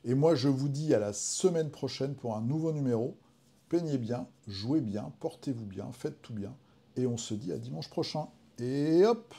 Et moi, je vous dis à la semaine prochaine pour un nouveau numéro. Peignez bien, jouez bien, portez-vous bien, faites tout bien. Et on se dit à dimanche prochain. Et hop!